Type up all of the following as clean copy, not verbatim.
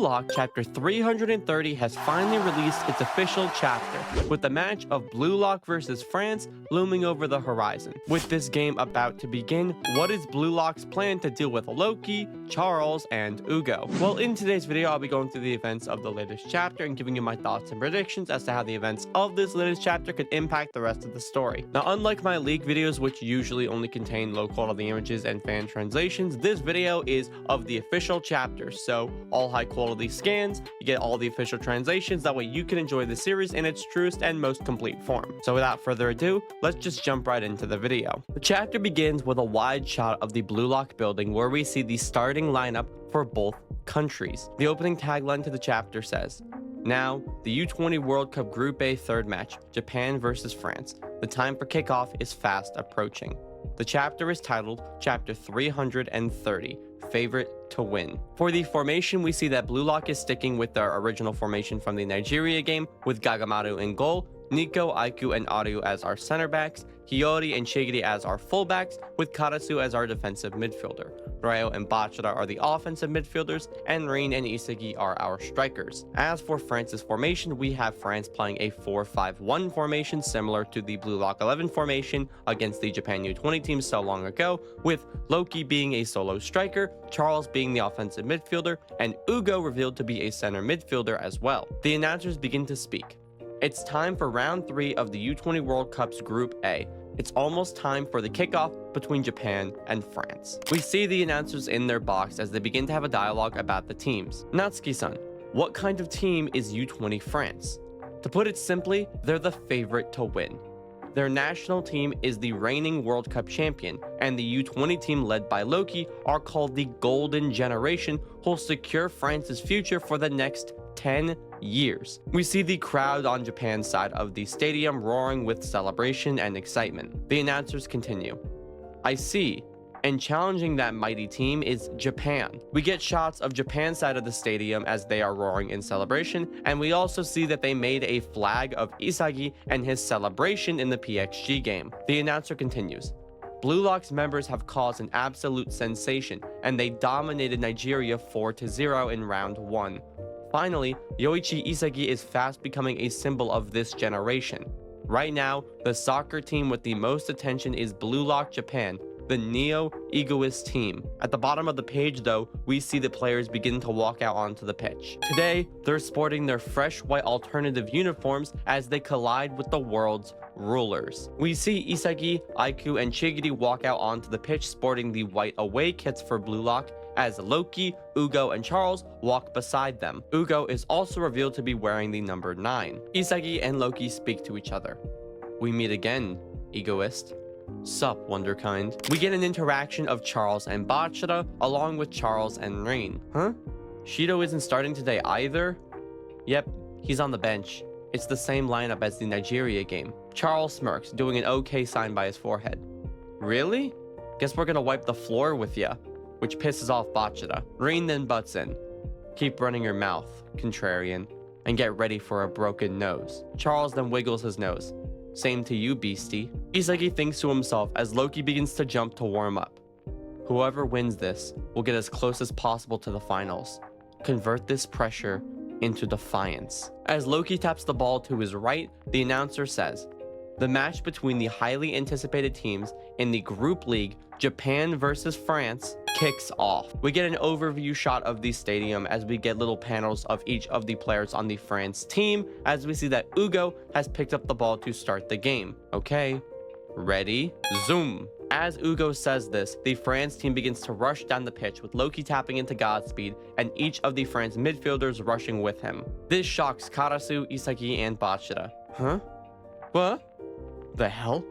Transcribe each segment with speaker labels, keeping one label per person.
Speaker 1: Lock Chapter 330 has finally released its official chapter, with the match of BLUELOCK versus France looming over the horizon. With this game about to begin, what is BLUELOCK's plan to deal with Loki, Charles, and Ugo? Well, in today's video, I'll be going through the events of the latest chapter and giving you my thoughts and predictions as to how the events of this latest chapter could impact the rest of the story. Now, unlike my leak videos, which usually only contain low-quality images and fan translations, this video is of the official chapter, so all high-quality scans, you get all the official translations, that way you can enjoy the series in its truest and most complete form. So without further ado, let's just jump right into the video. The chapter begins with a wide shot of the BLUELOCK building where we see the starting lineup for both countries. The opening tagline to the chapter says, "Now, the U20 World Cup Group A third match, Japan versus France. The time for kickoff is fast approaching." The chapter is titled Chapter 330, Favorite to Win. For the formation, we see that BLUELOCK is sticking with their original formation from the Nigeria game, with Gagamaru in goal, Nico, Aiku, and Aru as our center backs, Hiyori and Shigiri as our fullbacks, with Karasu as our defensive midfielder. Ryo and Bachira are the offensive midfielders, and Rin and Isagi are our strikers. As for France's formation, we have France playing a 4-5-1 formation similar to the BLUELOCK 11 formation against the Japan U20 team so long ago, with Loki being a solo striker, Charles being the offensive midfielder, and Ugo revealed to be a center midfielder as well. The announcers begin to speak. It's time for round 3 of the U20 World Cup's Group A. It's almost time for the kickoff between Japan and France. We see the announcers in their box as they begin to have a dialogue about the teams. Natsuki-san, what kind of team is U20 France? To put it simply, they're the favorite to win. Their national team is the reigning World Cup champion, and the U20 team led by Loki are called the Golden Generation, who'll secure France's future for the next 10 years. We see the crowd on Japan's side of the stadium roaring with celebration and excitement. The announcers continue. I see. And challenging that mighty team is Japan. We get shots of Japan's side of the stadium as they are roaring in celebration, and we also see that they made a flag of Isagi and his celebration in the PXG game. The announcer continues. BLUELOCK's members have caused an absolute sensation, and they dominated Nigeria 4-0 in round 1. Finally, Yoichi Isagi is fast becoming a symbol of this generation. Right now, the soccer team with the most attention is BLUELOCK Japan, the neo-egoist team. At the bottom of the page though, we see the players begin to walk out onto the pitch. Today, they're sporting their fresh white alternative uniforms as they collide with the world's rulers. We see Isagi, Aiku, and Shigiri walk out onto the pitch sporting the white away kits for BLUELOCK, as Loki, Ugo, and Charles walk beside them. Ugo is also revealed to be wearing the number 9. Isagi and Loki speak to each other. We meet again, egoist. Sup, Wonderkind. We get an interaction of Charles and Bachira, along with Charles and Rin. Huh? Shido isn't starting today either? Yep, he's on the bench. It's the same lineup as the Nigeria game. Charles smirks, doing an okay sign by his forehead. Really? Guess we're gonna wipe the floor with ya. Which pisses off Bachira. Rin then butts in. Keep running your mouth, contrarian, and get ready for a broken nose. Charles then wiggles his nose. Same to you, beastie. Isagi thinks to himself as Loki begins to jump to warm up. Whoever wins this will get as close as possible to the finals. Convert this pressure into defiance. As Loki taps the ball to his right, the announcer says, the match between the highly anticipated teams in the group league, Japan versus France, kicks off. We get an overview shot of the stadium as we get little panels of each of the players on the France team as we see that Ugo has picked up the ball to start the game. Okay, ready, zoom. As Ugo says this, the France team begins to rush down the pitch with Loki tapping into Godspeed and each of the France midfielders rushing with him. This shocks Karasu, Isagi, and Bachira. Huh? What? The hell?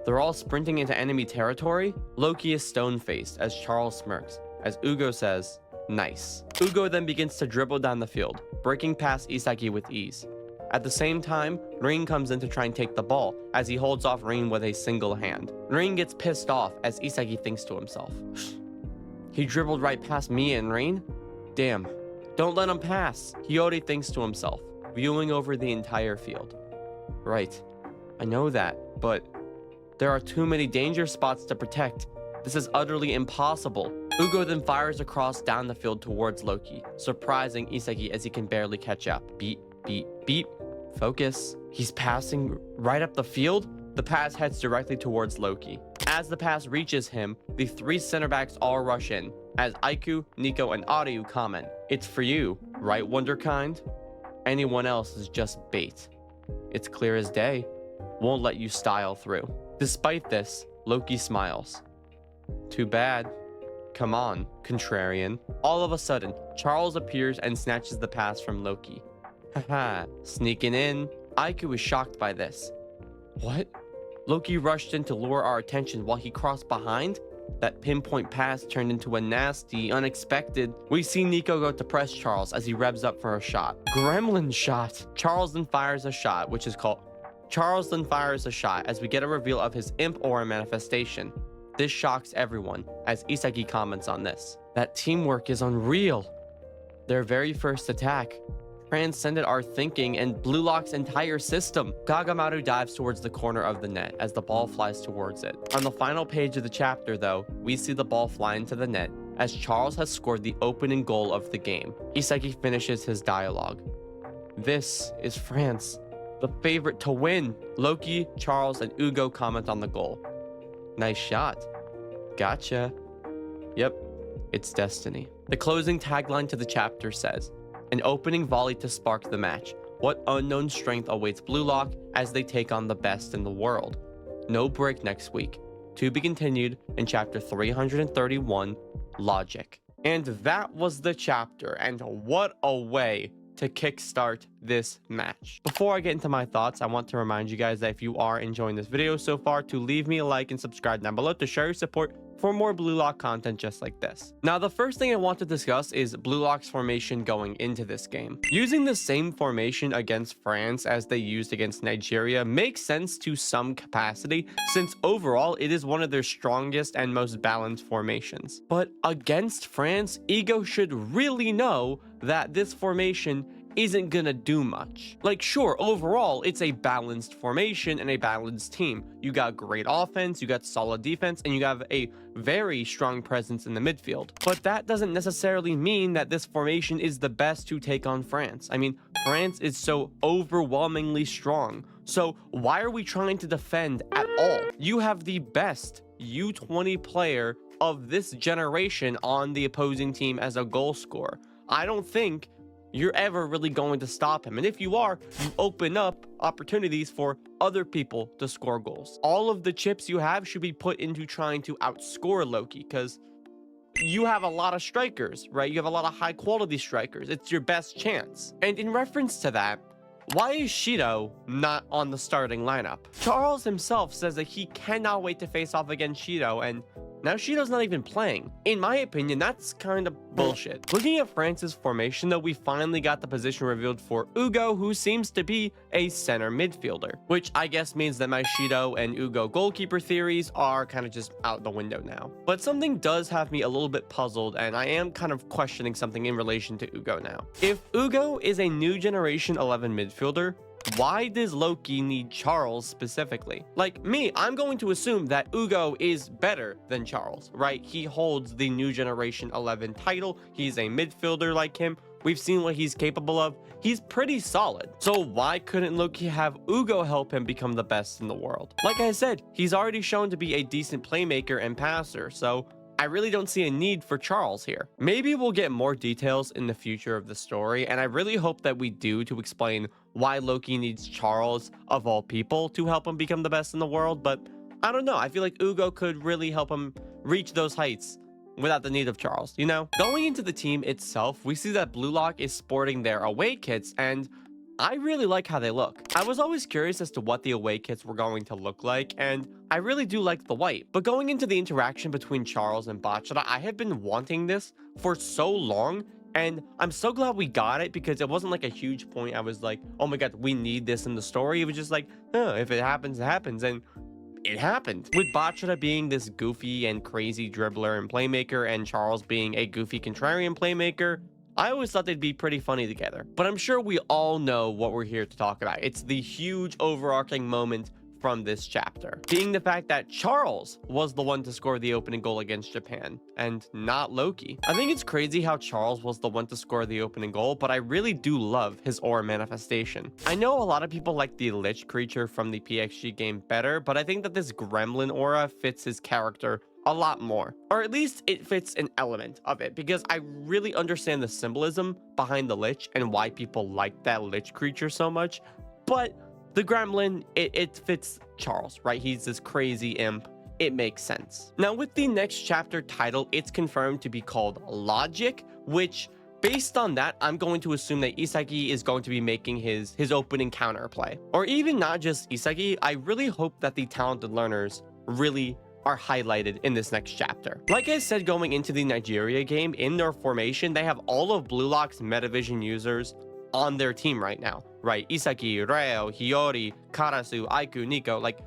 Speaker 1: They're all sprinting into enemy territory? Loki is stone-faced as Charles smirks, as Ugo says, nice. Ugo then begins to dribble down the field, breaking past Isagi with ease. At the same time, Rin comes in to try and take the ball, as he holds off Rin with a single hand. Rin gets pissed off as Isagi thinks to himself, he dribbled right past me and Rin? Damn, don't let him pass. Hiyori thinks to himself, viewing over the entire field. Right, I know that, but there are too many danger spots to protect. This is utterly impossible. Ugo then fires across down the field towards Loki, surprising Isagi as he can barely catch up. Beep, beep, beep. Focus. He's passing right up the field. The pass heads directly towards Loki. As the pass reaches him, the three center backs all rush in, as Aiku, Nico, and Aryu comment, "It's for you, right, Wonderkind? Anyone else is just bait. It's clear as day. Won't let you style through." Despite this, Loki smiles. "Too bad. Come on, contrarian." All of a sudden, Charles appears and snatches the pass from Loki. Haha, sneaking in. Aiku is shocked by this. What? Loki rushed in to lure our attention while he crossed behind? That pinpoint pass turned into a nasty, unexpected. We see Nico go to press Charles as he revs up for a shot. Gremlin shot. Charles then fires a shot as we get a reveal of his imp aura manifestation. This shocks everyone as Isagi comments on this. That teamwork is unreal. Their very first attack transcended our thinking and BLUELOCK's entire system. Kagamaru dives towards the corner of the net as the ball flies towards it. On the final page of the chapter though, we see the ball fly into the net as Charles has scored the opening goal of the game. Isagi finishes his dialogue. This is France, the favorite to win. Loki, Charles, and Ugo comment on the goal. Nice shot. Gotcha. Yep, it's destiny. The closing tagline to the chapter says, an opening volley to spark the match. What unknown strength awaits BLUELOCK as they take on the best in the world? No break next week. To be continued in chapter 331, Logic. And that was the chapter, and what a way to kickstart this match. Before I get into my thoughts, I want to remind you guys that if you are enjoying this video so far, to leave me a like and subscribe down below to show your support for more BLUELOCK content just like this. Now, the first thing I want to discuss is BLUELOCK's formation going into this game. Using the same formation against France as they used against Nigeria makes sense to some capacity, since overall it is one of their strongest and most balanced formations. But against France, Ego should really know that this formation isn't gonna do much. Like, sure, overall, it's a balanced formation and a balanced team. You got great offense, you got solid defense, and you have a very strong presence in the midfield. But that doesn't necessarily mean that this formation is the best to take on France. I mean, France is so overwhelmingly strong. So why are we trying to defend at all? You have the best U20 player of this generation on the opposing team as a goal scorer. I don't think you're ever really going to stop him. And if you are, you open up opportunities for other people to score goals. All of the chips you have should be put into trying to outscore Loki, because you have a lot of strikers, right? You have a lot of high quality strikers. It's your best chance. And in reference to that, why is Shido not on the starting lineup? Charles himself says that he cannot wait to face off against Shido, and now Shido's not even playing. In my opinion, that's kind of bullshit. Looking at France's formation though, we finally got the position revealed for Ugo, who seems to be a center midfielder, which I guess means that my Shido and Ugo goalkeeper theories are kind of just out the window now. But something does have me a little bit puzzled, and I am kind of questioning something in relation to Ugo now. If Ugo is a new generation 11 midfielder, why does Loki need Charles specifically? Like me, I'm going to assume that Ugo is better than Charles, right? He holds the new generation 11 title. He's a midfielder like him. We've seen what he's capable of. He's pretty solid. So why couldn't Loki have Ugo help him become the best in the world? Like I said, he's already shown to be a decent playmaker and passer, so I really don't see a need for Charles here. Maybe we'll get more details in the future of the story, and I really hope that we do, to explain why Loki needs Charles, of all people, to help him become the best in the world. But I don't know. I feel like Ugo could really help him reach those heights without the need of Charles, you know? Going into the team itself, we see that BLUELOCK is sporting their away kits, and I really like how they look. I was always curious as to what the away kits were going to look like, and I really do like the white. But going into the interaction between Charles and Bachara, I have been wanting this for so long, and I'm so glad we got it, because it wasn't like a huge point. I was like, oh my god, we need this in the story. It was just like, oh, if it happens, it happens, and it happened. With Bachara being this goofy and crazy dribbler and playmaker, and Charles being a goofy contrarian playmaker, I always thought they'd be pretty funny together. But I'm sure we all know what we're here to talk about. It's the huge overarching moment from this chapter, being the fact that Charles was the one to score the opening goal against Japan and not Loki. I think it's crazy how Charles was the one to score the opening goal, but I really do love his aura manifestation. I know a lot of people like the Lich creature from the PXG game better, but I think that this gremlin aura fits his character a lot more, or at least it fits an element of it, because I really understand the symbolism behind the Lich and why people like that Lich creature so much. But the gremlin, it fits Charles, right? He's this crazy imp. It makes sense. Now, with the next chapter title, it's confirmed to be called Logic, which, based on that, I'm going to assume that Isagi is going to be making his opening counterplay. Or even not just Isagi, I really hope that the talented learners really are highlighted in this next chapter. Like I said, going into the Nigeria game, in their formation, they have all of BLUELOCK's Metavision users on their team right now, right? Isagi, Reo, Hiyori, Karasu, Aiku, Nico, like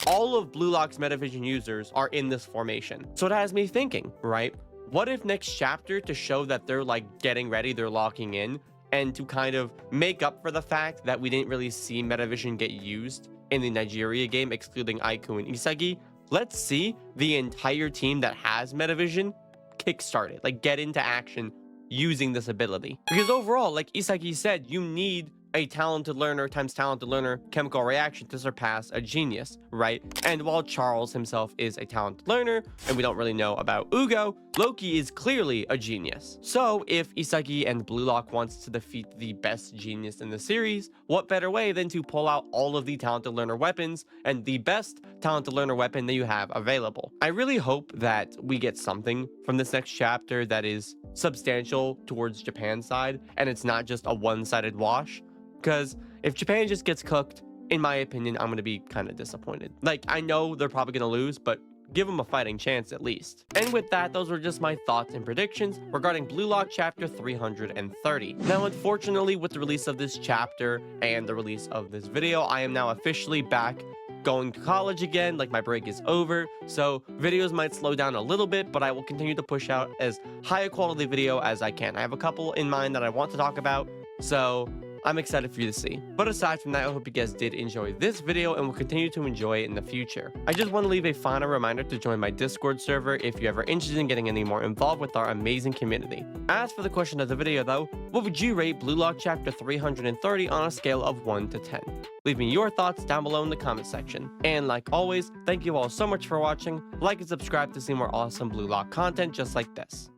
Speaker 1: all of BLUELOCK's Metavision users are in this formation. So it has me thinking, right? What if next chapter, to show that they're like getting ready, they're locking in, and to kind of make up for the fact that we didn't really see Metavision get used in the Nigeria game, excluding Aiku and Isagi, let's see the entire team that has Metavision kickstart it, like get into action using this ability. Because overall, like Isagi said, you need a talented learner times talented learner chemical reaction to surpass a genius, right? And while Charles himself is a talented learner, and we don't really know about Ugo, Loki is clearly a genius. So if Isagi and BLUELOCK wants to defeat the best genius in the series, what better way than to pull out all of the talented learner weapons and the best talented learner weapon that you have available. I really hope that we get something from this next chapter that is substantial towards Japan's side, and it's not just a one-sided wash. Because if Japan just gets cooked, in my opinion, I'm going to be kind of disappointed. Like, I know they're probably going to lose, but give them a fighting chance at least. And with that, those were just my thoughts and predictions regarding BLUELOCK chapter 330. Now, unfortunately, with the release of this chapter and the release of this video, I am now officially back going to college again. Like, my break is over, so videos might slow down a little bit, but I will continue to push out as high a quality video as I can. I have a couple in mind that I want to talk about, so I'm excited for you to see. But aside from that, I hope you guys did enjoy this video and will continue to enjoy it in the future. I just want to leave a final reminder to join my Discord server if you're ever interested in getting any more involved with our amazing community. As for the question of the video though, what would you rate BLUELOCK chapter 330 on a scale of 1 to 10? Leave me your thoughts down below in the comment section. And like always, thank you all so much for watching. Like and subscribe to see more awesome BLUELOCK content just like this.